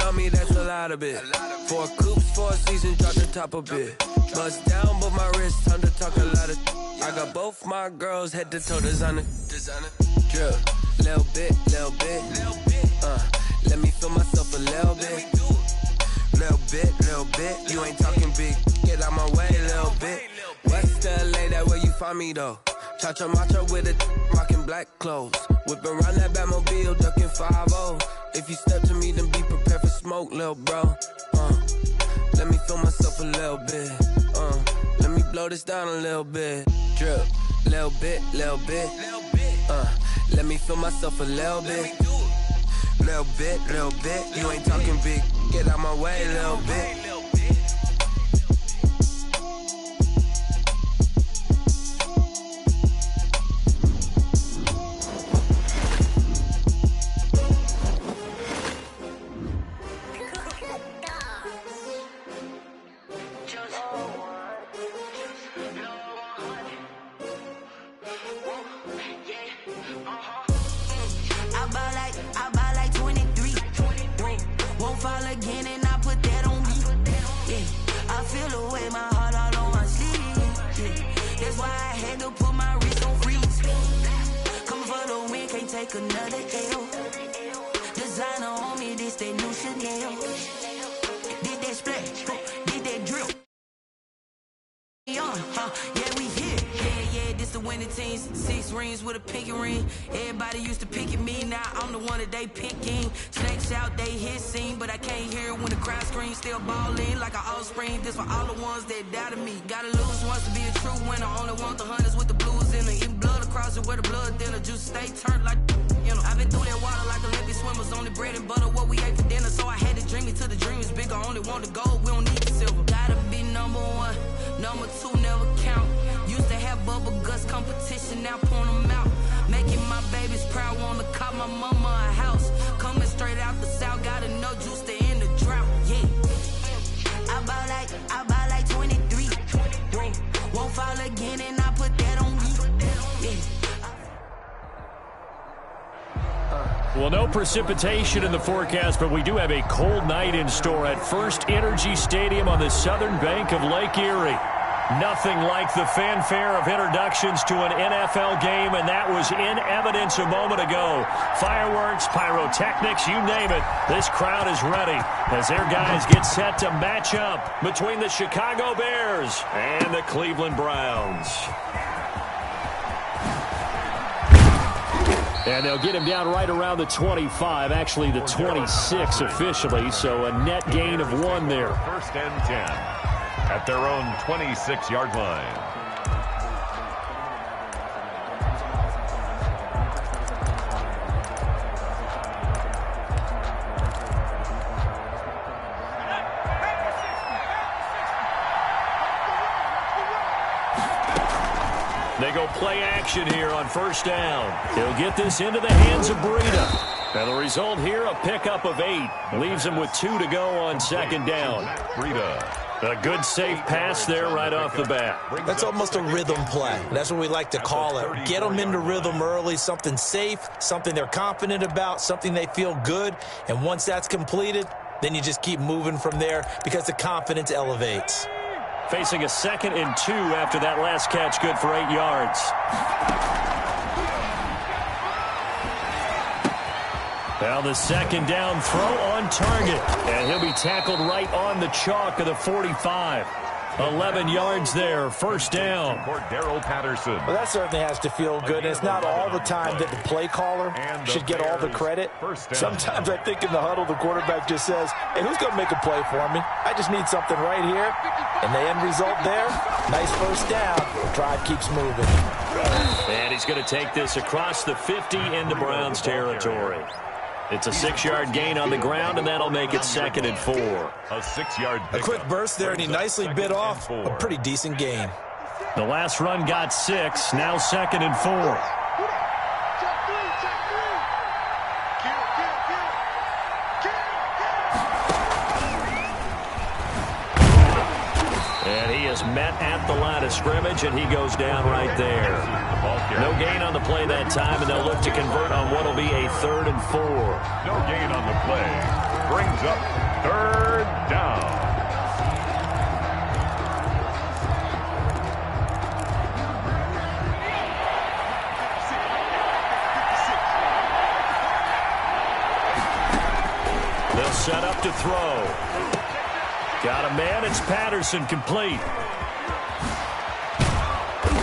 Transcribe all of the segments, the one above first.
tell me that's a lot of it. 4 coops, 4 seasons, drop the top a bit. Bust down, but my wrist, time to talk a lot of. I got both my girls head to toe designer. Drip, little bit. Let me feel myself a little bit. Little bit. You ain't talking big. Get out my way, little bit. West LA, that where you find me though. Cha-cha matcha with a rockin' black clothes. Whippin' around that Batmobile, duckin' 5-0. If you step to me, then be prepared for smoke, lil' bro. Let me feel myself a little bit. Let me blow this down a little bit. Drip, little bit. Let me feel myself a little bit. Little bit. You ain't talking big. Get out my way, little bit. Another L. Designer on me, this that new Chanel. Did that splash, did that drip. Yeah, we here. Yeah, this the winning teams. 6 rings with a pinky ring. Everybody used to pick at me, now I'm the one that they picking. Snakes out, they hit scene, but I can't hear it when the crowd screams. Still ballin' like an offspring. This for all the ones that doubted me. Gotta lose once to be a true winner. Only want the hunters with the blues in it. Eating blood across it where the blood dinner. Juice stay turned like. I've been through that water like Olympic swimmers. Only bread and butter, what we ate for dinner. So I had to dream it till the dream is bigger. Only want the gold, we don't need the silver. Gotta be number 1, number 2 never count. Used to have bubble guts competition, now point them out. Making my babies proud, wanna call my mama a house. Coming straight out the south, gotta know juice to end the drought. Yeah, I buy like 23. Won't fall again, and I put that on me. Yeah. Well, no precipitation in the forecast, but we do have a cold night in store at First Energy Stadium on the southern bank of Lake Erie. Nothing like the fanfare of introductions to an NFL game, and that was in evidence a moment ago. Fireworks, pyrotechnics, you name it. This crowd is ready as their guys get set to match up between the Chicago Bears and the Cleveland Browns. And they'll get him down right around the 25, actually the 26 officially, so a net gain of 1 there. 1st and 10 at their own 26-yard line. They go play action here on 1st down. He'll get this into the hands of Breida. And the result here, a pickup of 8. Leaves him with 2 to go on 2nd down. Breida. A good safe pass there right off the bat. That's almost a rhythm play. That's what we like to call it. Get them into rhythm early, something safe, something they're confident about, something they feel good. And once that's completed, then you just keep moving from there because the confidence elevates. Facing a 2nd and 2 after that last catch, good for 8 yards. Now the 2nd down throw on target. And he'll be tackled right on the chalk of the 45. 11 yards there, 1st down. Darrell Patterson. Well, that certainly has to feel good. It's not all the time that the play caller should get all the credit. Sometimes I think in the huddle, the quarterback just says, hey, who's going to make a play for me? I just need something right here. And the end result there, nice 1st down. The drive keeps moving. And he's going to take this across the 50 into Browns territory. It's a 6-yard gain on the ground, and that'll make it 2nd and 4. A 6-yard A quick burst there, and he nicely bit off a pretty decent gain. The last run got 6, now 2nd and 4. And he is met at the line of scrimmage, and he goes down right there. No gain on the play that time, and they'll look to convert on what will be a 3rd and 4. No gain on the play. brings up third down. They'll set up to throw. Got a man. It's Patterson, complete.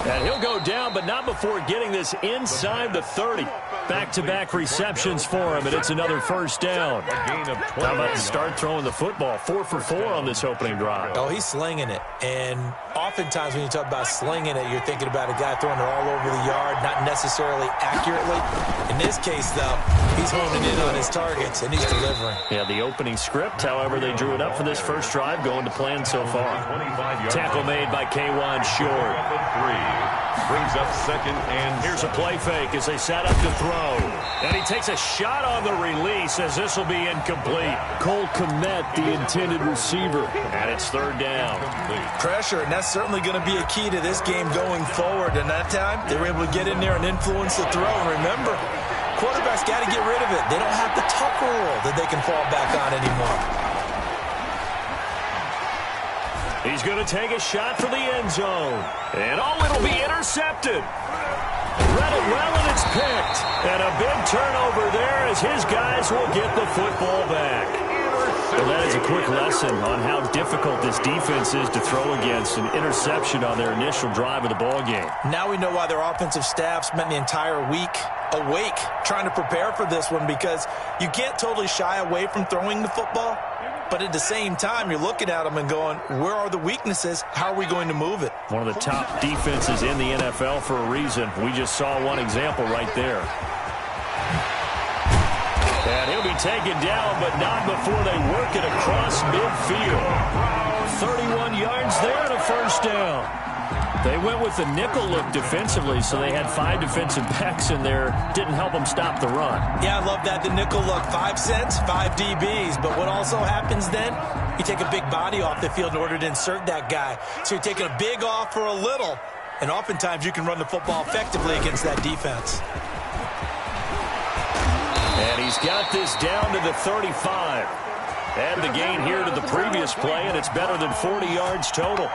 And he'll go down, but not before getting this inside the 30. Back-to-back receptions for him, and it's another first down. How about to start throwing the football? 4 for 4 on this opening drive. Oh, he's slinging it. And oftentimes when you talk about slinging it, you're thinking about a guy throwing it all over the yard, not necessarily accurately. In this case, though, he's honing in on his targets, and he's delivering. Yeah, the opening script, however, they drew it up for this first drive, going to plan so far. Tackle made by K1 short. Brings up second and here's a play fake as they set up to throw. And he takes a shot on the release as this will be incomplete. Cole Kmet, the intended receiver. And it's third down. Pressure, and that's certainly going to be a key to this game going forward. And that time, they were able to get in there and influence the throw. And remember, quarterbacks got to get rid of it. They don't have the tuck rule that they can fall back on anymore. He's going to take a shot for the end zone. And it'll be intercepted. Read it well, and it's picked. And a big turnover there as his guys will get the football back. Well, that is a quick lesson on how difficult this defense is to throw against. An interception on their initial drive of the ballgame. Now we know why their offensive staff spent the entire week awake trying to prepare for this one, because you can't totally shy away from throwing the football. But at the same time, you're looking at them and going, where are the weaknesses? How are we going to move it? One of the top defenses in the NFL for a reason. We just saw one example right there. And he'll be taken down, but not before they work it across midfield. 31 yards there and a first down. They went with the nickel look defensively, so they had 5 defensive backs in there. Didn't help them stop the run. Yeah, I love that. The nickel look, 5 cents, 5 DBs. But what also happens then, you take a big body off the field in order to insert that guy. So you're taking a big off for a little, and oftentimes you can run the football effectively against that defense. And he's got this down to the 35. And the gain here to the previous play, and it's better than 40 yards total.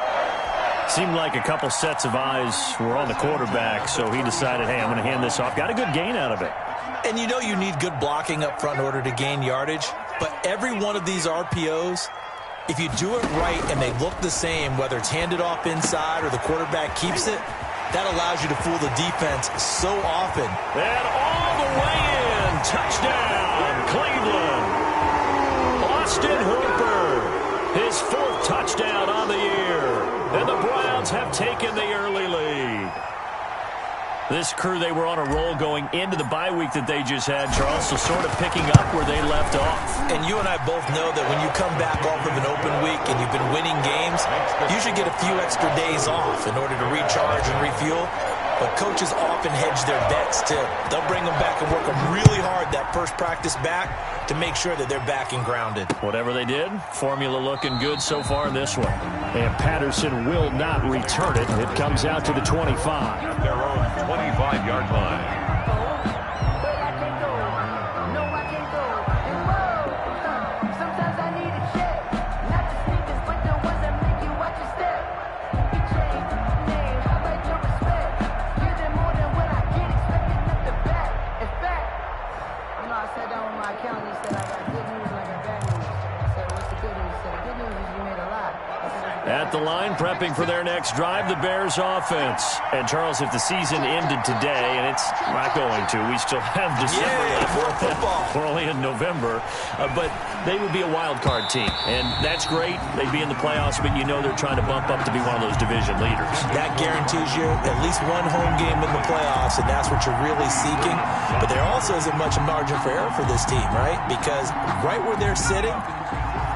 Seemed like a couple sets of eyes were on the quarterback, so he decided, hey, I'm going to hand this off. Got a good gain out of it. And you know you need good blocking up front in order to gain yardage, but every one of these RPOs, if you do it right and they look the same, whether it's handed off inside or the quarterback keeps it, that allows you to fool the defense so often. And all the way in. Touchdown, Cleveland. Austin Hooper, his 4th touchdown on the year. And the Browns have taken the early lead. This crew, they were on a roll going into the bye week that they just had, Charles, so sort of picking up where they left off. And you and I both know that when you come back off of an open week and you've been winning games, you should get a few extra days off in order to recharge and refuel. But coaches often hedge their bets, too. They'll bring them back and work them really hard that first practice back to make sure that they're back and grounded. Whatever they did, formula looking good so far in this one. And Patterson will not return it. It comes out to the 25. At their own 25-yard line. At the line, prepping for their next drive, the Bears offense. And, Charles, if the season ended today, and it's not going to, we still have December left. More football. We're only in November. But they would be a wild card team. And that's great. They'd be in the playoffs, but you know they're trying to bump up to be one of those division leaders. That guarantees you at least one home game in the playoffs, and that's what you're really seeking. But there also isn't much margin for error for this team, right? Because right where they're sitting,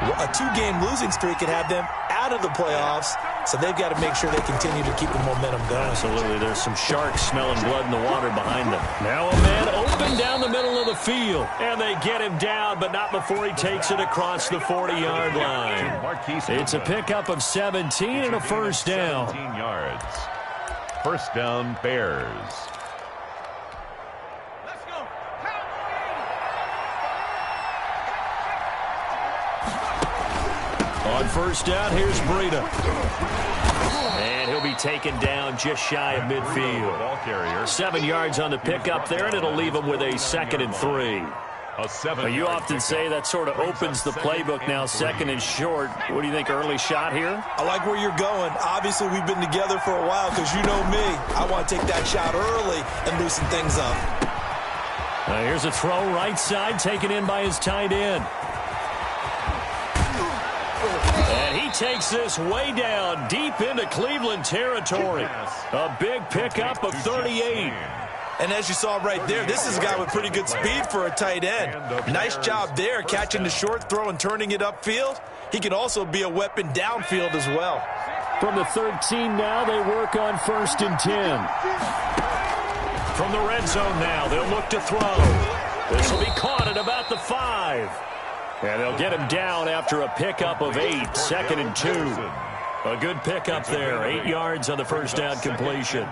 a 2-game losing streak could have them out of the playoffs, so they've got to make sure they continue to keep the momentum going. Absolutely. There's some sharks smelling blood in the water behind them. Now a man open down the middle of the field, and they get him down, but not before he takes it across the 40-yard line. It's a pickup of 17 and a first down. 17 yards. First down, Bears. On first down, here's Breida. And he'll be taken down just shy of midfield. 7 yards on the pickup there, and it'll leave him with a 2nd and 3. You often say that sort of opens the playbook now, 2nd and short. What do you think, early shot here? I like where you're going. Obviously, we've been together for a while because you know me. I want to take that shot early and loosen things up. Here's a throw right side, taken in by his tight end. And he takes this way down, deep into Cleveland territory. A big pickup of 38. And as you saw right there, this is a guy with pretty good speed for a tight end. Nice job there, catching the short throw and turning it upfield. He can also be a weapon downfield as well. From the 13 now, they work on 1st and 10. From the red zone now, they'll look to throw. This will be caught at about the 5. And they'll get him down after a pickup of 8, 2nd and 2. A good pickup there, 8 yards on the first down completion.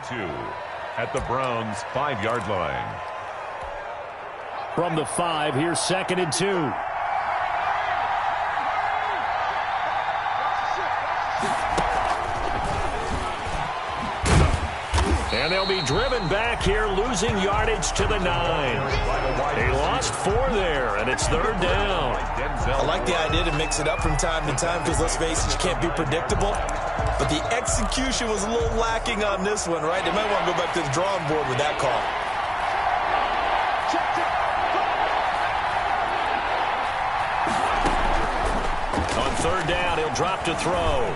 At the Browns' 5-yard line. From the 5, here's 2nd and 2. And they'll be driven back here, losing yardage to the 9. They lost 4 there, and it's 3rd down. I like the idea to mix it up from time to time because, let's face it, you can't be predictable. But the execution was a little lacking on this one, right? They might want to go back to the drawing board with that call. On 3rd down, he'll drop to throw.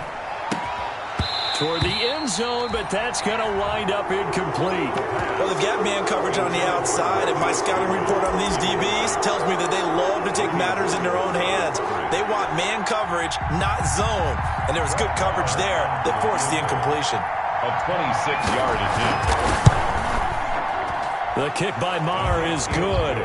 Toward the end zone, but that's going to wind up incomplete. Well, they've got man coverage on the outside, and my scouting report on these DBs tells me that they love to take matters in their own hands. They want man coverage, not zone. And there was good coverage there that forced the incompletion. A 26-yard attempt. The kick by Maher is good.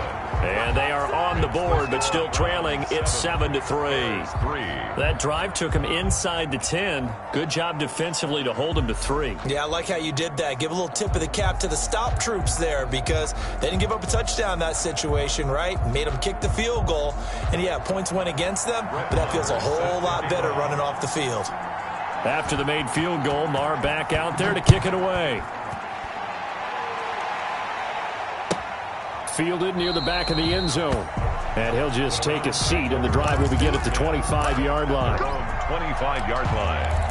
And they are on the board, but still trailing. It's 7-3. That drive took him inside the 10. Good job defensively to hold him to 3. Yeah, I like how you did that. Give a little tip of the cap to the stop troops there because they didn't give up a touchdown in that situation, right? Made them kick the field goal. And, yeah, points went against them, but that feels a whole lot better running off the field. After the made field goal, Maher back out there to kick it away. Fielded near the back of the end zone. And he'll just take a seat, and the drive will begin at the 25-yard line. 25-yard line.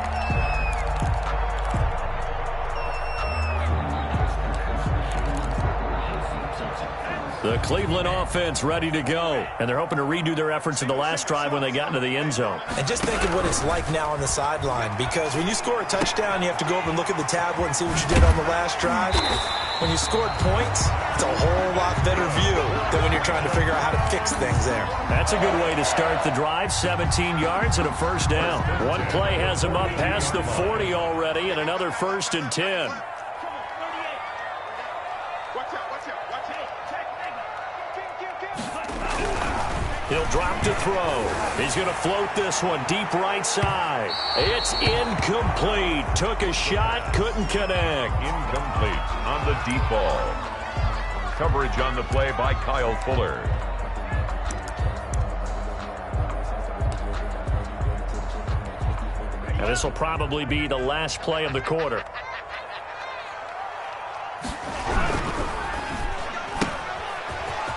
The Cleveland offense ready to go. And they're hoping to redo their efforts in the last drive when they got into the end zone. And just think of what it's like now on the sideline, because when you score a touchdown, you have to go over and look at the tablet and see what you did on the last drive. When you scored points, it's a whole lot better view than when you're trying to figure out how to fix things there. That's a good way to start the drive. 17 yards and a first down. One play has him up past the 40 already, and another 1st and 10. He'll drop to throw. He's going to float this one deep right side. It's incomplete. Took a shot, couldn't connect. Incomplete on the deep ball. Coverage on the play by Kyle Fuller. And this will probably be the last play of the quarter.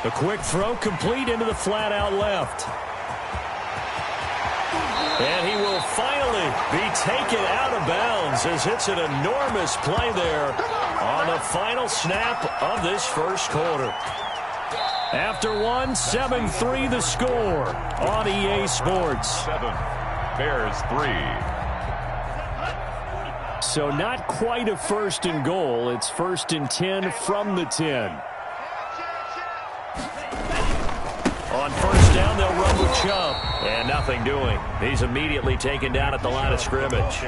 A quick throw complete into the flat out left. And he will finally be taken out of bounds as it's an enormous play there on the final snap of this first quarter. After one, 7-3 the score on EA Sports. 7, Bears 3. So not quite a 1st and goal. It's 1st and 10 from the 10. On first down, they'll run with Chubb. And nothing doing. He's immediately taken down at the line of scrimmage.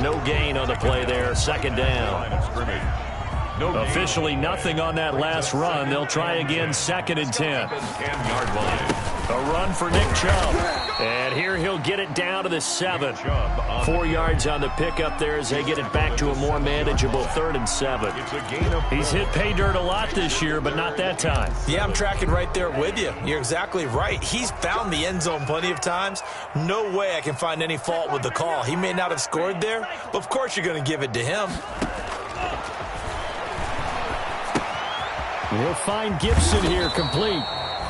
No gain on the play there. 2nd down. Officially nothing on that last run. They'll try again 2nd and 10. 10-yard line. A run run for Nick Chubb. And here he'll get it down to the 7. 4 yards on the pickup there as they get it back to a more manageable 3rd and 7. He's hit pay dirt a lot this year, but not that time. Yeah, I'm tracking right there with you. You're exactly right. He's found the end zone plenty of times. No way I can find any fault with the call. He may not have scored there, but of course you're going to give it to him. We'll find Gibson here complete.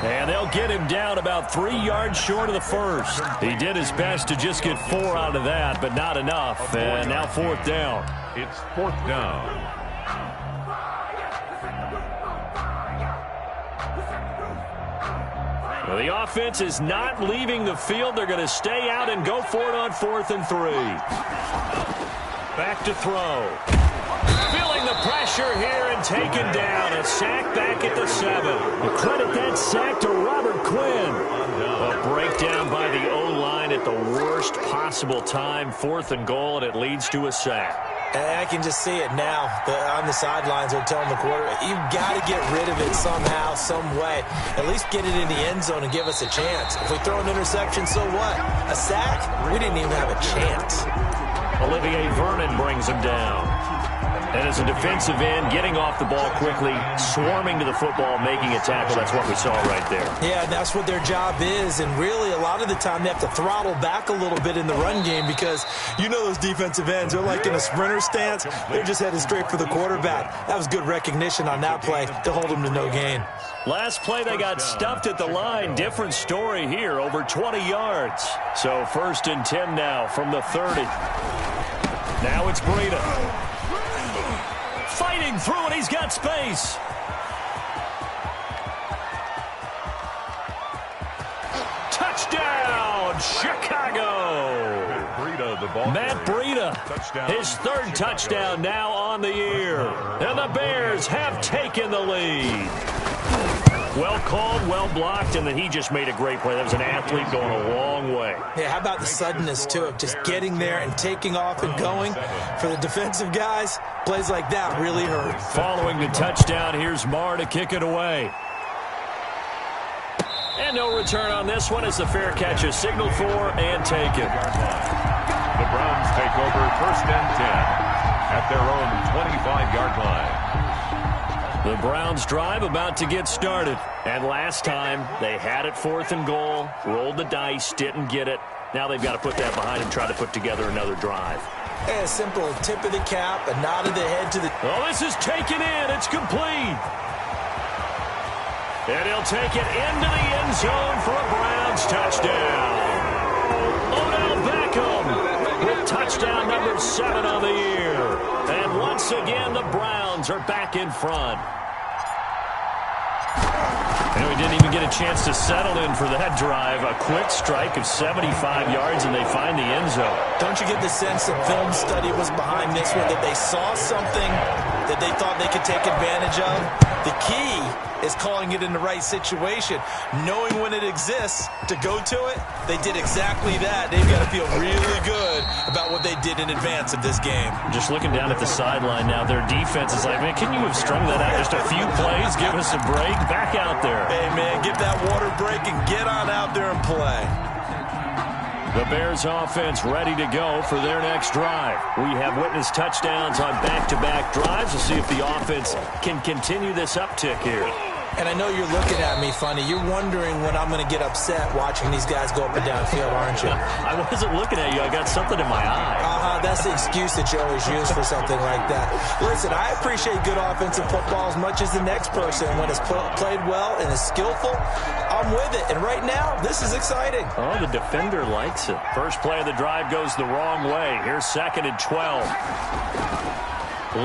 And they'll get him down about 3 yards short of the first. He did his best to just get 4 out of that, but not enough. And now 4th down. It's 4th down. Well, the offense is not leaving the field. They're going to stay out and go for it on 4th and 3. Back to throw. Feeling the pressure here and taken down. A sack back at the 7. We'll credit that sack to Robert Quinn. A breakdown by the O-line at the worst possible time. 4th and goal, and it leads to a sack. And I can just see it now. On the sidelines, they're telling the quarterback, you've got to get rid of it somehow, some way. At least get it in the end zone and give us a chance. If we throw an interception, so what? A sack? We didn't even have a chance. Olivier Vernon brings him down. And as a defensive end, getting off the ball quickly, swarming to the football, making a tackle, that's what we saw right there. Yeah, that's what their job is. And really, a lot of the time, they have to throttle back a little bit in the run game because you know those defensive ends, they're like in a sprinter stance. They're just headed straight for the quarterback. That was good recognition on that play to hold them to no gain. Last play, they got stuffed at the line. Different story here, over 20 yards. So 1st and 10 now from the 30. Now it's Breida. Fighting through, and he's got space. Touchdown, Chicago. Matt Breida, his 3rd touchdown now on the year. And the Bears have taken the lead. Well called, well blocked, and then he just made a great play. That was an athlete going a long way. Yeah, how about the suddenness, too, of just getting there and taking off and going? For the defensive guys, plays like that really hurt. Following the touchdown, here's Marr to kick it away. And no return on this one as the fair catch is signaled for and taken. The Browns take over 1st and 10 at their own 25-yard line. The Browns drive about to get started. And last time, they had it 4th and goal, rolled the dice, didn't get it. Now they've got to put that behind them, try to put together another drive. A simple tip of the cap, a nod of the head to the... Oh, this is taken in. It's complete. And he'll take it into the end zone for a Browns touchdown. Odell Beckham with touchdown number 7 on the year. And once again, the Browns are back in front. And we didn't even get a chance to settle in for that drive. A quick strike of 75 yards, and they find the end zone. Don't you get the sense that film study was behind this one, that they saw something that they thought they could take advantage of? The key is calling it in the right situation, knowing when it exists to go to it. They did exactly that. They've got to feel really good about what they did in advance of this game. Just looking down at the sideline now, their defense is like, man, can you have strung that out just a few plays? Give us a break. Back out there. Hey, man, give that water break and get on out there and play. The Bears offense ready to go for their next drive. We have witnessed touchdowns on back-to-back drives. We'll see if the offense can continue this uptick here. And I know you're looking at me funny. You're wondering when I'm going to get upset watching these guys go up and down field, aren't you? I wasn't looking at you. I got something in my eye. That's the excuse that you always use for something like that. Listen, I appreciate good offensive football as much as the next person. When it's played well and is skillful, I'm with it. And right now, this is exciting. Oh, the defender likes it. First play of the drive goes the wrong way. Here's 2nd and 12.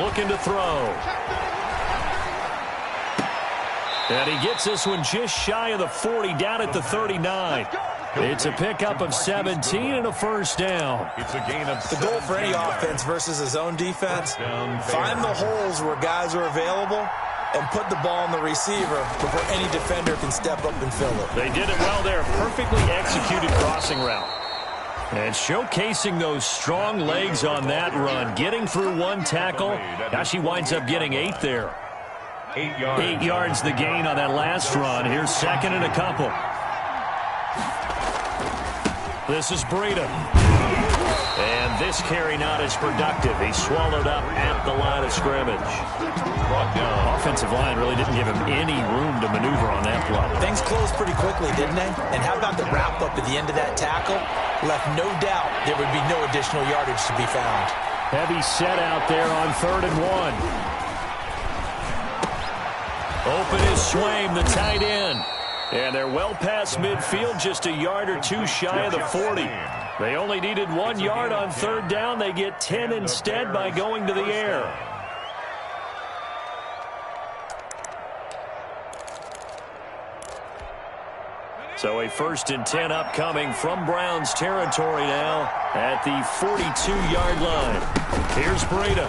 Looking to throw. And he gets this one just shy of the 40, down at the 39. It's a pickup of 17 and a 1st down. It's a gain of the goal for any offense versus a zone defense, find the holes where guys are available and put the ball on the receiver before any defender can step up and fill it. They did it well there. Perfectly executed crossing route. And showcasing those strong legs on that run. Getting through one tackle. Now she winds up getting 8 there. 8 yards. 8 yards the gain on that last run. Here's 2nd and a couple. This is Breida. And this carry not as productive. He swallowed up at the line of scrimmage. Brought down. Offensive line really didn't give him any room to maneuver on that play. Things closed pretty quickly, didn't they? And how about the wrap-up at the end of that tackle? Left no doubt there would be no additional yardage to be found. Heavy set out there on 3rd and 1. Open is Swaim, the tight end. And they're well past midfield, just a yard or two shy of the 40. They only needed 1 yard on 3rd down. They get 10 instead by going to the air. So a 1st and 10 upcoming from Browns territory now at the 42-yard line. Here's Breida.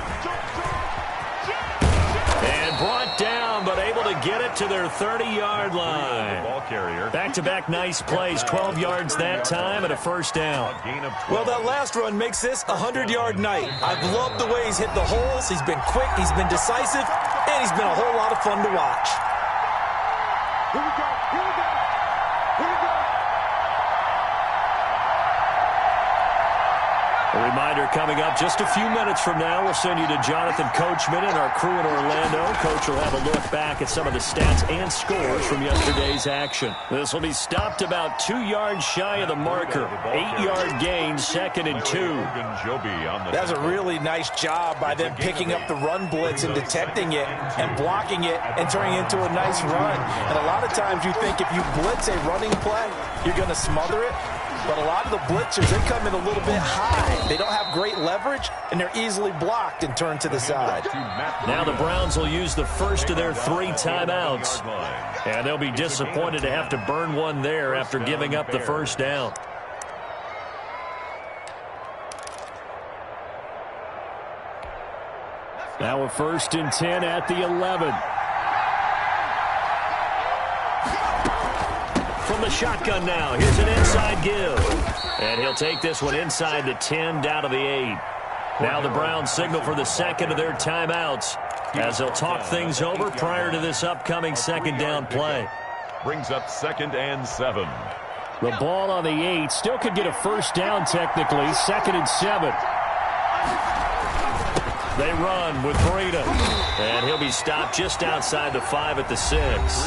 And brought down, but able to get it to their 30-yard line. Back-to-back nice plays, 12 yards that time and a 1st down. Well, that last run makes this a 100-yard night. I've loved the way he's hit the holes. He's been quick, he's been decisive, and he's been a whole lot of fun to watch. Here we go, here we go. A reminder coming up just a few minutes from now. We'll send you to Jonathan Coachman and our crew in Orlando. Coach will have a look back at some of the stats and scores from yesterday's action. This will be stopped about 2 yards shy of the marker. 8-yard gain, 2nd and 2. That was a really nice job by them picking up the run blitz and detecting it and blocking it and turning it into a nice run. And a lot of times you think if you blitz a running play, you're going to smother it. But a lot of the blitzers, they come in a little bit high. They don't have great leverage, and they're easily blocked and turned to the side. Now the Browns will use the first of their 3 timeouts. And they'll be disappointed to have to burn one there after giving up the 1st down. Now a 1st and 10 at the 11. From the shotgun now, here's an inside give. And he'll take this one inside the 10, down to the 8. Now the Browns signal for the 2nd of their timeouts as they'll talk things over prior to this upcoming 2nd down play. Brings up 2nd and 7. The ball on the 8, still could get a 1st down technically, 2nd and 7. They run with Breida. And he'll be stopped just outside the 5 at the 6.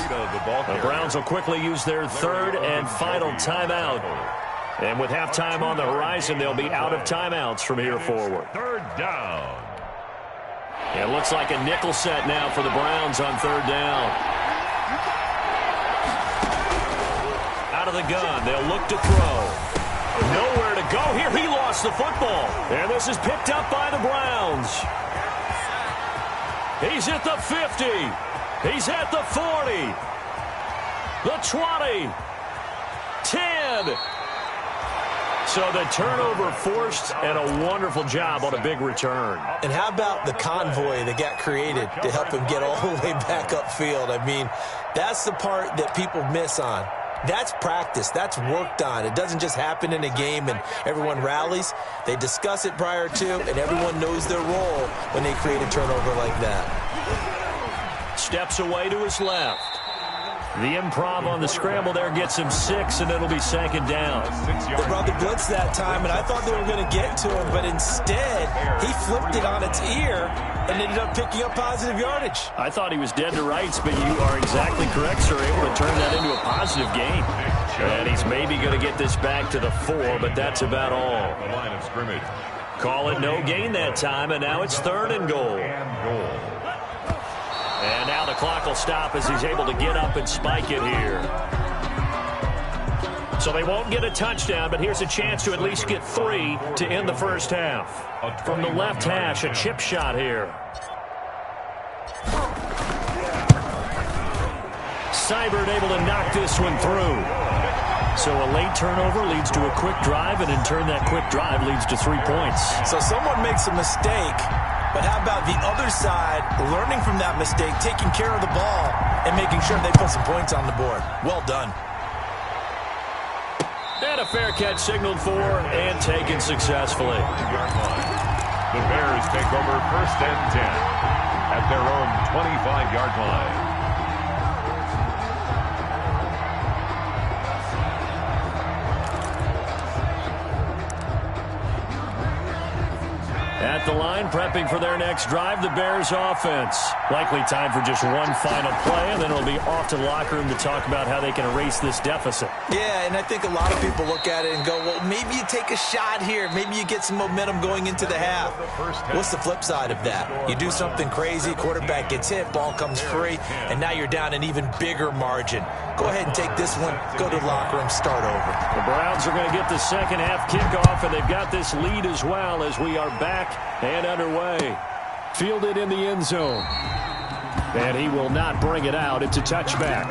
The Browns will quickly use their 3rd and final timeout. And with halftime on the horizon, they'll be out of timeouts from here forward. 3rd down. It looks like a nickel set now for the Browns on 3rd down. Out of the gun, they'll look to throw. Nowhere to go here. He lost the football. And this is picked up by the Browns. He's at the 50. He's at the 40. The 20. 10. So the turnover forced, and a wonderful job on a big return. And how about the convoy that got created to help him get all the way back upfield? I mean, that's the part that people miss on. That's practice. That's worked on. It doesn't just happen in a game and everyone rallies. They discuss it prior to, and everyone knows their role when they create a turnover like that. Steps away to his left. The improv on the scramble there gets him 6, and it'll be 2nd down. They brought the blitz that time, and I thought they were going to get to him, but instead he flipped it on its ear and ended up picking up positive yardage. I thought he was dead to rights, but you are exactly correct, sir. Able to turn that into a positive gain. And he's maybe going to get this back to the 4, but that's about all. The line of scrimmage. Call it no gain that time, and now it's 3rd and goal. And now the clock will stop as he's able to get up and spike it here. So they won't get a touchdown, but here's a chance to at least get 3 to end the 1st half. From the left hash, a chip shot here. Seibert able to knock this one through. So a late turnover leads to a quick drive, and in turn that quick drive leads to 3 points. So someone makes a mistake, but how about the other side learning from that mistake, taking care of the ball, and making sure they put some points on the board? Well done. And a fair catch signaled for and taken successfully. The Bears take over 1st and 10 at their own 25-yard line. At the line, prepping for their next drive, the Bears offense. Likely time for just one final play, and then it'll be off to the locker room to talk about how they can erase this deficit. Yeah, and I think a lot of people look at it and go, well, maybe you take a shot here. Maybe you get some momentum going into the half. What's the flip side of that? You do something crazy, quarterback gets hit, ball comes free, and now you're down an even bigger margin. Go ahead and take this one, go to the locker room, start over. The Browns are going to get the second half kickoff, and they've got this lead as well as we are back and underway. Fielded in the end zone. And he will not bring it out. It's a touchback.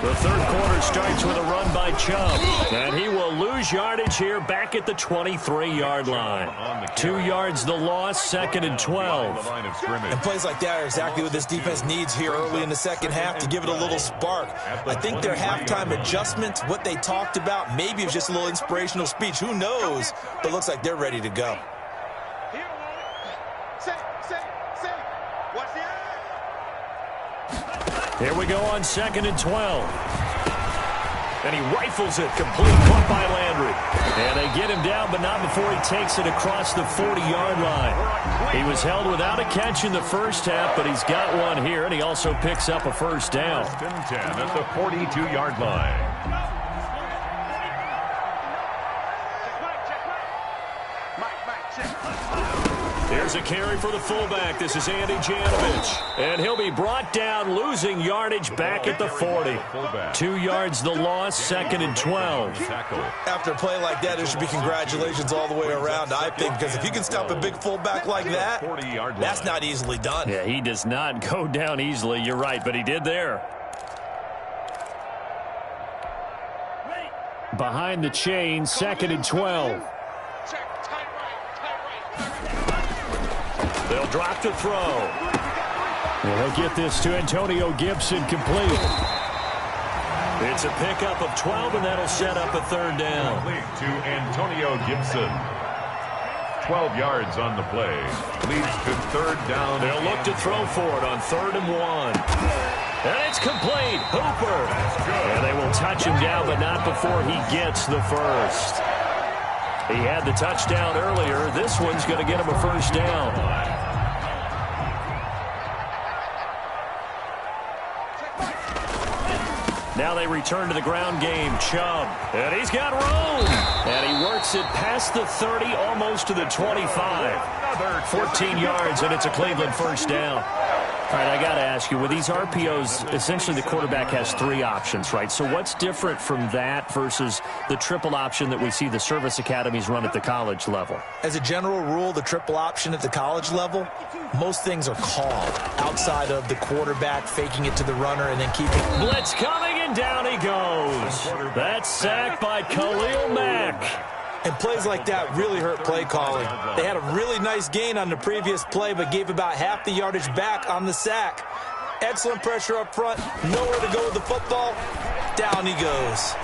The third quarter starts with a run by Chubb, and he will lose yardage here back at the 23-yard line. 2 yards the loss, 2nd and 12. And plays like that are exactly what this defense needs here early in the second half to give it a little spark. I think their halftime adjustments, what they talked about, maybe it was just a little inspirational speech. Who knows? But looks like they're ready to go. Here we go on 2nd and 12. And he rifles it, complete, caught by Landry. And they get him down, but not before he takes it across the 40-yard line. He was held without a catch in the first half, but he's got one here, and he also picks up a first down. 1st and 10 at the 42-yard line. Here's a carry for the fullback. This is Andy Janovich. And he'll be brought down, losing yardage back at the 40. 2 yards the loss, 2nd and 12. After a play like that, there should be congratulations all the way around, I think, because if you can stop a big fullback like that, that's not easily done. Yeah, he does not go down easily. You're right, but he did there. Behind the chain, 2nd and 12. They'll drop to throw. And he'll get this to Antonio Gibson complete. It's a pickup of 12, and that'll set up a 3rd down. To Antonio Gibson. 12 yards on the play. Leads to 3rd down. They'll look to throw for it on 3rd and 1. And it's complete. Hooper. And they will touch him down, but not before he gets the first. He had the touchdown earlier. This one's going to get him a 1st down. Now they return to the ground game. Chubb. And he's got room. And he works it past the 30, almost to the 25. 14 yards, and it's a Cleveland 1st down. All right, I got to ask you, with these RPOs, essentially the quarterback has 3 options, right? So what's different from that versus the triple option that we see the service academies run at the college level? As a general rule, the triple option at the college level, most things are called outside of the quarterback faking it to the runner and then keeping. Blitz coming, and down he goes. That's sacked by Khalil Mack. And plays like that really hurt play calling. They had a really nice gain on the previous play, but gave about half the yardage back on the sack. Excellent pressure up front. Nowhere to go with the football. Down he goes.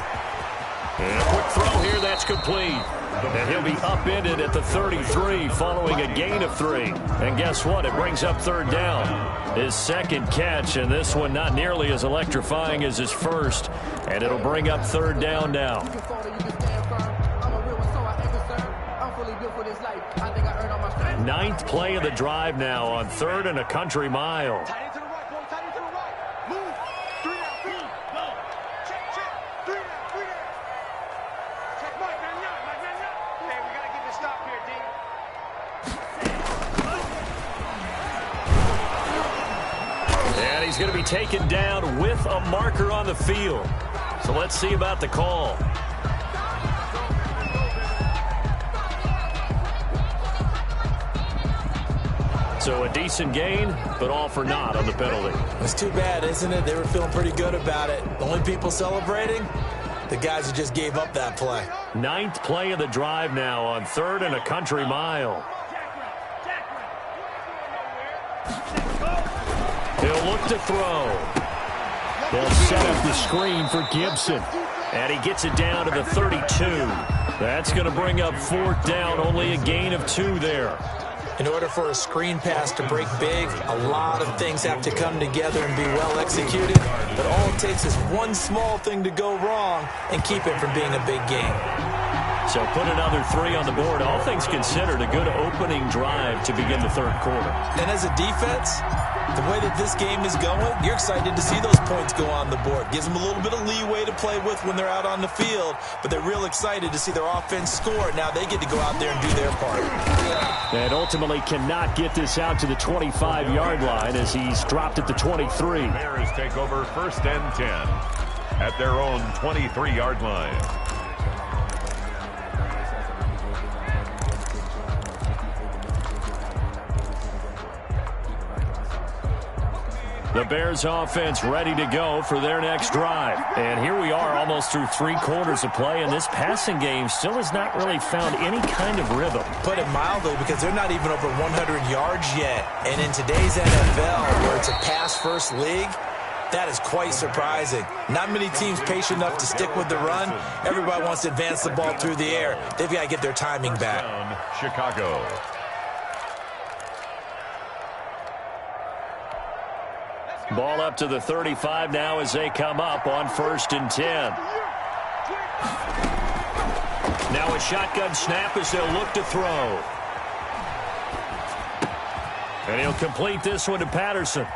And a quick throw here. That's complete. And he'll be upended at the 33 following a gain of 3. And guess what? It brings up 3rd down. His 2nd catch, and this one not nearly as electrifying as his first. And it'll bring up 3rd down now. 9th play of the drive now on 3rd and a country mile. And he's going to be taken down with a marker on the field. So let's see about the call. So a decent gain, but all for naught on the penalty. It's too bad, isn't it? They were feeling pretty good about it. The only people celebrating, the guys who just gave up that play. 9th play of the drive now on 3rd and a country mile. He'll look to throw. They'll set up the screen for Gibson. And he gets it down to the 32. That's going to bring up 4th down, only a gain of 2 there. In order for a screen pass to break big, a lot of things have to come together and be well executed. But all it takes is one small thing to go wrong and keep it from being a big game. So put another 3 on the board. All things considered, a good opening drive to begin the 3rd quarter. And as a defense, the way that this game is going, you're excited to see those points go on the board. Gives them a little bit of leeway to play with when they're out on the field, but they're real excited to see their offense score. Now they get to go out there and do their part. And ultimately cannot get this out to the 25-yard line as he's dropped at the 23. Bears take over 1st and 10 at their own 23-yard line. The Bears offense ready to go for their next drive. And here we are almost through 3 quarters of play, and this passing game still has not really found any kind of rhythm. Put it mildly, because they're not even over 100 yards yet. And in today's NFL, where it's a pass-first league, that is quite surprising. Not many teams patient enough to stick with the run. Everybody wants to advance the ball through the air. They've got to get their timing back. Chicago. Ball up to the 35 now as they come up on 1st and 10. Now a shotgun snap as they'll look to throw. And he'll complete this one to Patterson.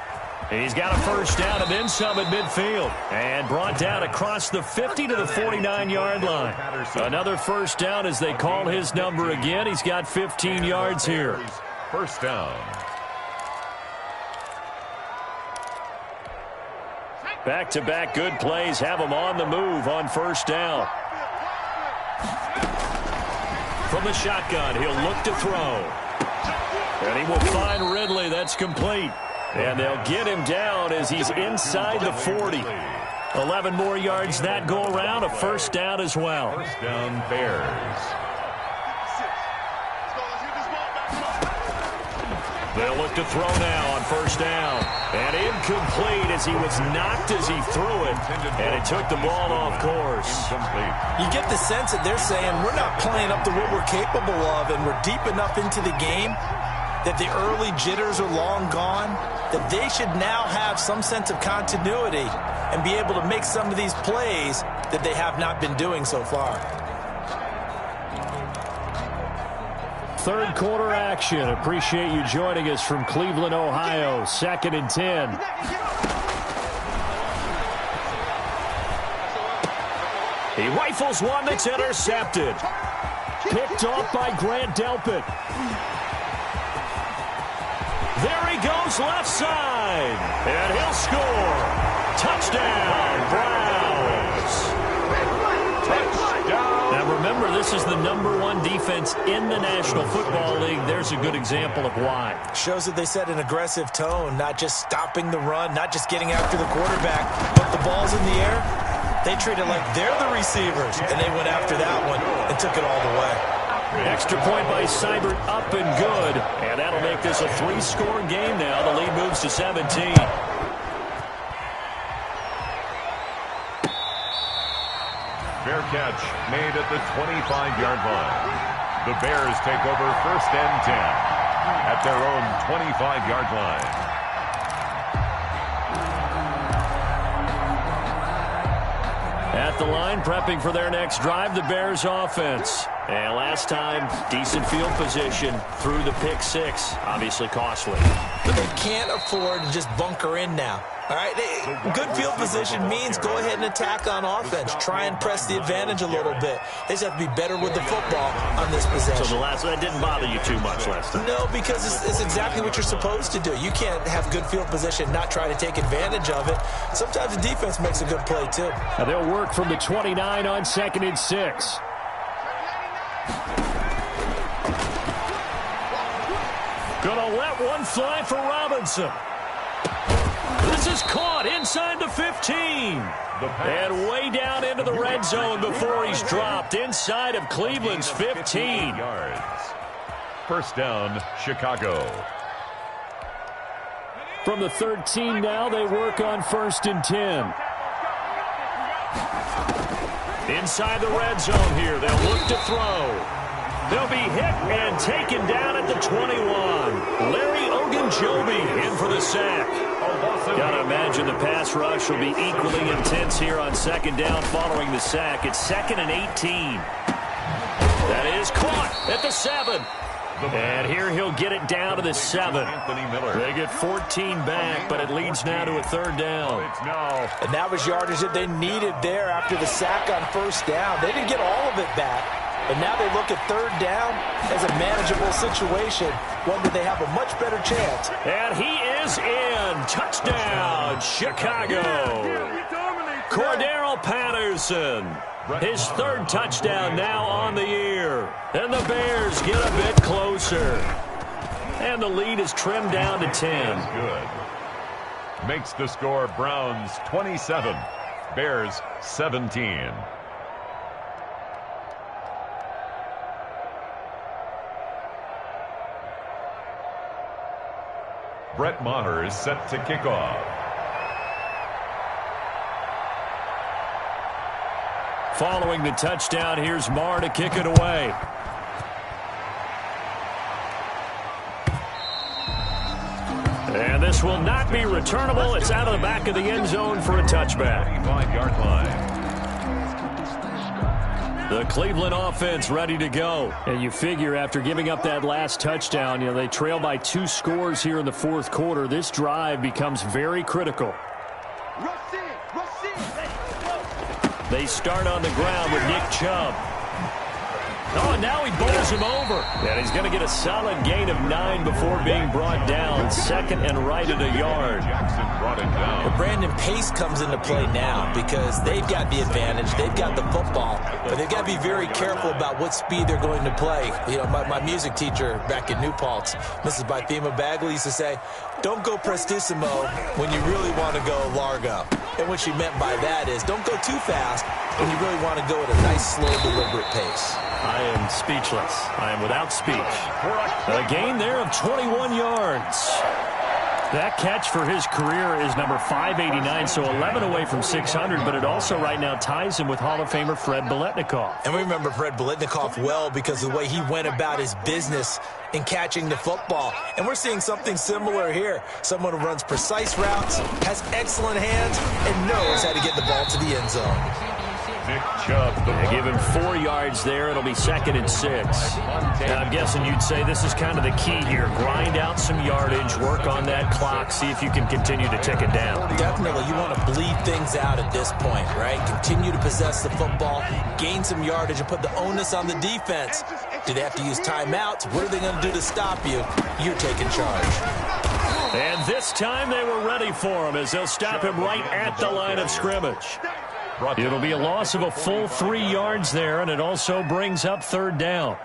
He's got a 1st down and then some at midfield. And brought down across the 50 to the 49-yard line. Another 1st down as they call his number again. He's got 15 yards here. 1st down. Back-to-back good plays have him on the move on 1st down. From the shotgun, he'll look to throw. And he will find Ridley. That's complete. And they'll get him down as he's inside the 40. 11 more yards that go around, a 1st down as well. 1st down, Bears. They'll look to throw now on 1st down. And incomplete as he was knocked as he threw it. And it took the ball off course. You get the sense that they're saying we're not playing up to what we're capable of, and we're deep enough into the game that the early jitters are long gone, that they should now have some sense of continuity and be able to make some of these plays that they have not been doing so far. 3rd quarter action. Appreciate you joining us from Cleveland, Ohio. 2nd and 10. He rifles one that's intercepted. Picked off by Grant Delpit. There he goes left side. And he'll score. Touchdown, Browns. Now remember, this is the #1 defense in the National Football League. There's a good example of why. Shows that they set an aggressive tone, not just stopping the run, not just getting after the quarterback, but the ball's in the air. They treat it like they're the receivers, and they went after that one and took it all the way. Extra point by Seibert, up and good. And that'll make this a 3-score game now. The lead moves to 17. Fair catch made at the 25-yard line. The Bears take over 1st and 10 at their own 25-yard line. At the line, prepping for their next drive, the Bears offense. And last time, decent field position through the pick 6. Obviously costly. But they can't afford to just bunker in now. All right, good field position means go ahead and attack on offense. Try and press the advantage a little bit. They just have to be better with the football on this possession. So that didn't bother you too much last time? No, because it's exactly what you're supposed to do. You can't have good field position, not try to take advantage of it. Sometimes the defense makes a good play, too. And they'll work from the 29 on 2nd and 6. Gonna let one fly for Robinson. This is caught inside the 15. And way down into the red zone before he's dropped inside of Cleveland's 15. Yards. 1st down, Chicago. From the 13 now, they work on 1st and 10. Inside the red zone here. They'll look to throw. They'll be hit and taken down at the 21. Larry Ogunjobi in for the sack. Got to imagine the pass rush will be equally intense here on second down following the sack. It's 2nd and 18. That is caught at the 7. And here he'll get it down to the 7. They get 14 back, but it leads now to a 3rd down. And that was yardage that they needed there after the sack on 1st down. They didn't get all of it back, but now they look at 3rd down as a manageable situation, one that they have a much better chance. And he is in. Touchdown, Chicago. Cordero Patterson. His 3rd touchdown now on the year. And the Bears get a bit closer. And the lead is trimmed down to 10. Good. Makes the score Browns 27, Bears 17. Brett Maher is set to kick off. Following the touchdown, here's Maher to kick it away. And this will not be returnable. It's out of the back of the end zone for a touchback. 25-yard line. The Cleveland offense ready to go. And you figure after giving up that last touchdown, they trail by 2 scores here in the 4th quarter. This drive becomes very critical. They start on the ground with Nick Chubb. Oh, and now he bowls him over. And he's going to get a solid gain of 9 before being brought down. 2nd and right at a yard. Jackson brought him down. But Brandon, pace comes into play now because they've got the advantage. They've got the football. But they've got to be very careful about what speed they're going to play. My music teacher back in New Paltz, Mrs. Bythema Bagley, used to say, don't go prestissimo when you really want to go largo. And what she meant by that is don't go too fast when you really want to go at a nice, slow, deliberate pace. I am speechless. I am without speech. A gain there of 21 yards. That catch for his career is number 589, so 11 away from 600, but it also right now ties him with Hall of Famer Fred Biletnikoff. And we remember Fred Biletnikoff well because of the way he went about his business in catching the football. And we're seeing something similar here. Someone who runs precise routes, has excellent hands, and knows how to get the ball to the end zone. Nick Chubb. They give him 4 yards there. It'll be 2nd and 6. And I'm guessing you'd say this is kind of the key here. Grind out some yardage, work on that clock, see if you can continue to tick it down. Definitely. You want to bleed things out at this point, right? Continue to possess the football, gain some yardage, and put the onus on the defense. Do they have to use timeouts? What are they going to do to stop you? You're taking charge. And this time they were ready for him as they'll stop him right at the line of scrimmage. It'll be a loss of a full 3 yards there, and it also brings up 3rd down.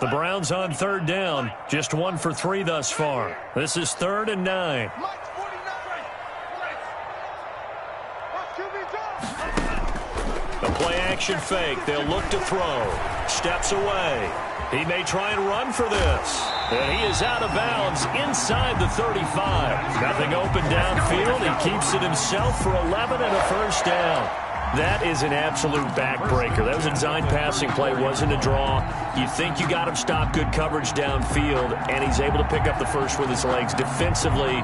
The Browns on 3rd down, just 1 for 3 thus far. This is 3rd and 9. The play-action fake. They'll look to throw. Steps away. He may try and run for this. And he is out of bounds inside the 35. Nothing open downfield. He keeps it himself for 11 and a 1st down. That is an absolute backbreaker. That was a design passing play. Wasn't a draw. You think you got him stopped, good coverage downfield, and he's able to pick up the 1st with his legs. Defensively,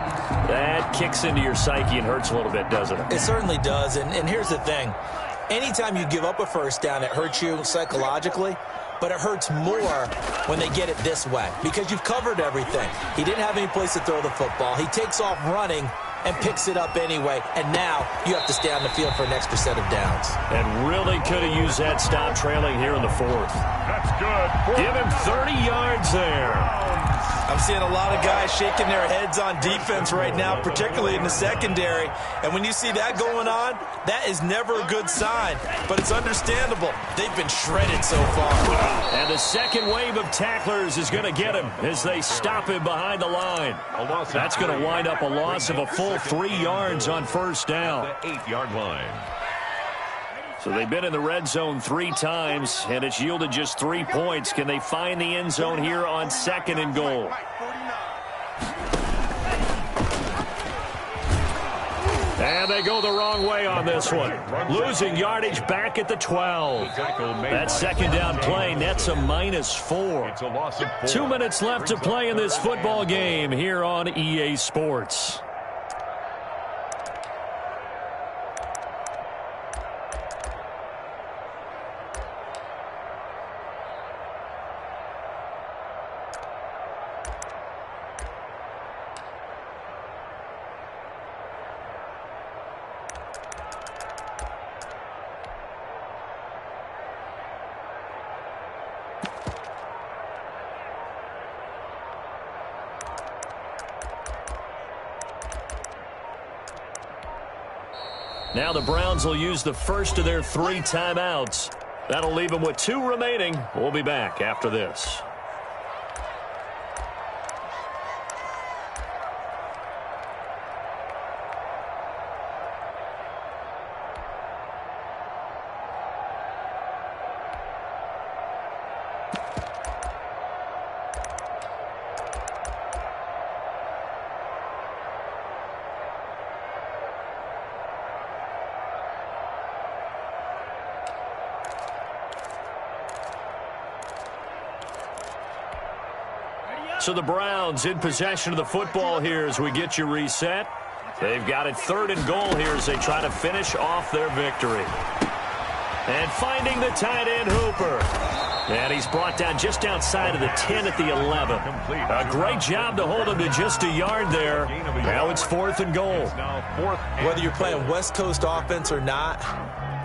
that kicks into your psyche and hurts a little bit, doesn't it? It certainly does. And here's the thing. Anytime you give up a 1st down, it hurts you psychologically. But it hurts more when they get it this way because you've covered everything. He didn't have any place to throw the football. He takes off running and picks it up anyway. And now you have to stay on the field for an extra set of downs. And really could have used that stop trailing here in the 4th. That's good. Give him 30 yards there. I'm seeing a lot of guys shaking their heads on defense right now, particularly in the secondary. And when you see that going on, that is never a good sign. But it's understandable. They've been shredded so far. And the second wave of tacklers is going to get him as they stop him behind the line. That's going to wind up a loss of a full 3 yards on 1st down. The 8-yard line. So they've been in the red zone 3 times, and it's yielded just 3 points. Can they find the end zone here on 2nd and goal? And they go the wrong way on this one. Losing yardage back at the 12. That second down play nets a -4. 2 minutes left to play in this football game here on EA Sports. Now the Browns will use the first of their 3 timeouts. That'll leave them with 2 remaining. We'll be back after this. So the Browns in possession of the football here as we get you reset. They've got it 3rd and goal here as they try to finish off their victory. And finding the tight end Hooper. And he's brought down just outside of the 10 at the 11. A great job to hold him to just a yard there. Now it's 4th and goal. Whether you're playing West Coast offense or not,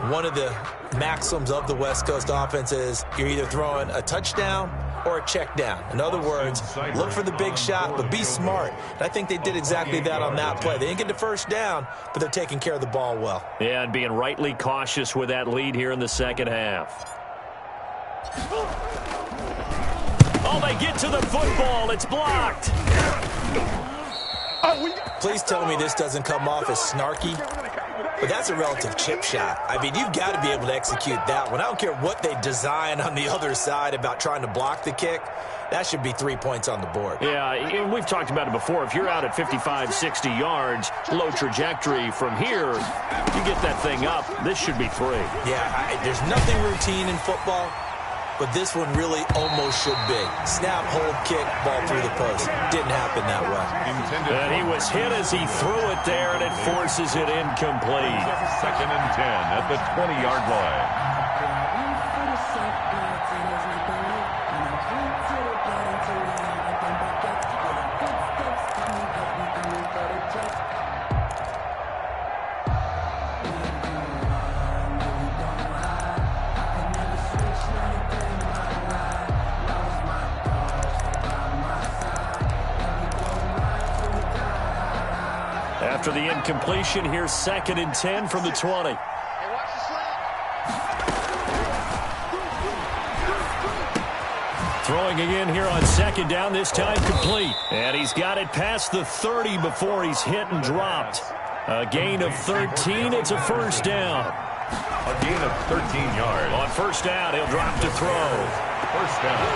one of the maxims of the West Coast offense is you're either throwing a touchdown or a check down. In other words, look for the big shot, but be smart. And I think they did exactly that on that play. They didn't get the first down, but they're taking care of the ball well. Yeah, and being rightly cautious with that lead here in the second half. Oh, they get to the football. It's blocked. Please tell me this doesn't come off as snarky. But that's a relative chip shot. I mean, you've got to be able to execute that one. I don't care what they design on the other side about trying to block the kick. That should be 3 points on the board. Yeah, and we've talked about it before. If you're out at 55, 60 yards, low trajectory from here, you get that thing up, this should be 3. Yeah, there's nothing routine in football, but this one really almost should be. Snap, hold, kick, ball through the post. Didn't happen that way. And he was hit as he threw it there, and it forces it incomplete. 2nd and 10 at the 20-yard line. After the incompletion, here's 2nd and 10 from the 20. Throwing again here on 2nd down, this time complete. And he's got it past the 30 before he's hit and dropped. A gain of 13, it's a 1st down. A gain of 13 yards. On 1st down, he'll drop to throw. 1st down.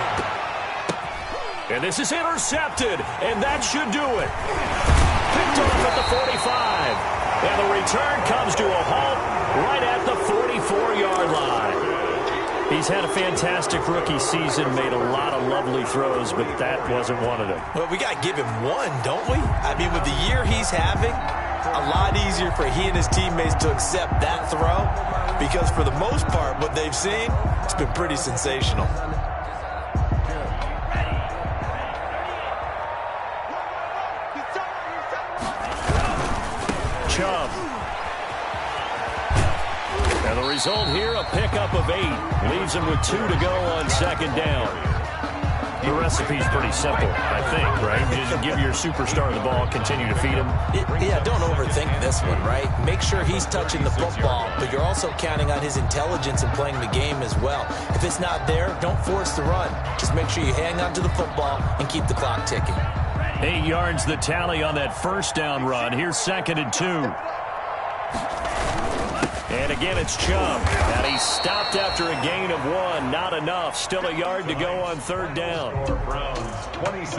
And this is intercepted, and that should do it. Picked off at the 45. And the return comes to a halt right at the 44-yard line. He's had a fantastic rookie season, made a lot of lovely throws, but that wasn't one of them. Well, we got to give him one, don't we? I mean, with the year he's having, a lot easier for he and his teammates to accept that throw because for the most part, what they've seen, it's been pretty sensational. Chubb. And the result here, a pickup of 8. Leaves him with 2 to go on 2nd down. The recipe's pretty simple, I think, right? Just give your superstar the ball, continue to feed him. Yeah, don't overthink this one, right? Make sure he's touching the football, but you're also counting on his intelligence and playing the game as well. If it's not there, don't force the run. Just make sure you hang on to the football and keep the clock ticking. 8 yards the tally on that 1st down run. Here's 2nd and 2. And again, it's Chubb. And he's stopped after a gain of 1. Not enough. Still a yard to go on 3rd down.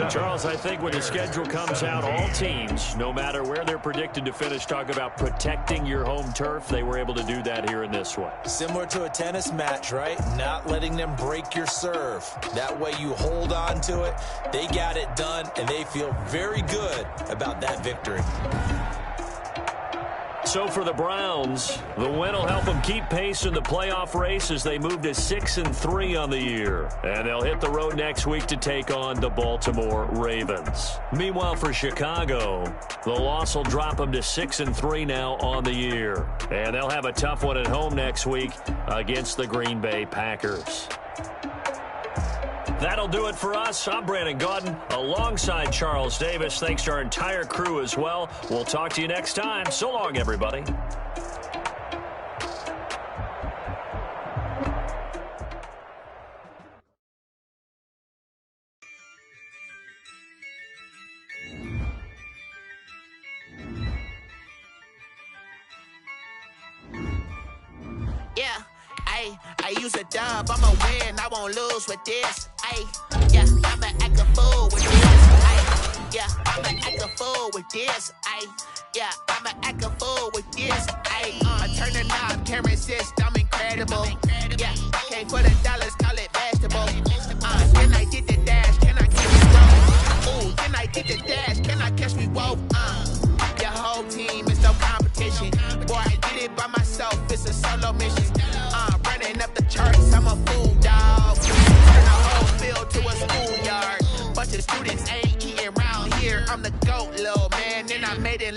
Charles, I think when the schedule comes out, all teams, no matter where they're predicted to finish, talk about protecting your home turf. They were able to do that here in this one. Similar to a tennis match, right? Not letting them break your serve. That way you hold on to it. They got it done, and they feel very good about that victory. So for the Browns, the win will help them keep pace in the playoff race as they move to 6-3 on the year. And they'll hit the road next week to take on the Baltimore Ravens. Meanwhile, for Chicago, the loss will drop them to 6-3 now on the year. And they'll have a tough one at home next week against the Green Bay Packers. That'll do it for us. I'm Brandon Gaudin alongside Charles Davis. Thanks to our entire crew as well. We'll talk to you next time. So long, everybody. I use a dub, I'ma win, I won't lose with this. Yeah, I'ma act a fool with this. Yeah, I'ma act a fool with this. Yeah, I'ma act a fool with this. Turn the knob, camera system incredible. Yeah, came for the dollars, call it vegetable. Can I get the dash? Can I catch me roll? Ooh, can I get the dash? Can I catch me roll? Your whole team is no competition. Boy, I did it by myself, it's a solo mission. Running up the charts, I'm a fool, dog. Turn the whole field to a schoolyard. Bunch of students ain't eating around here. I'm the GOAT, little man, and I made it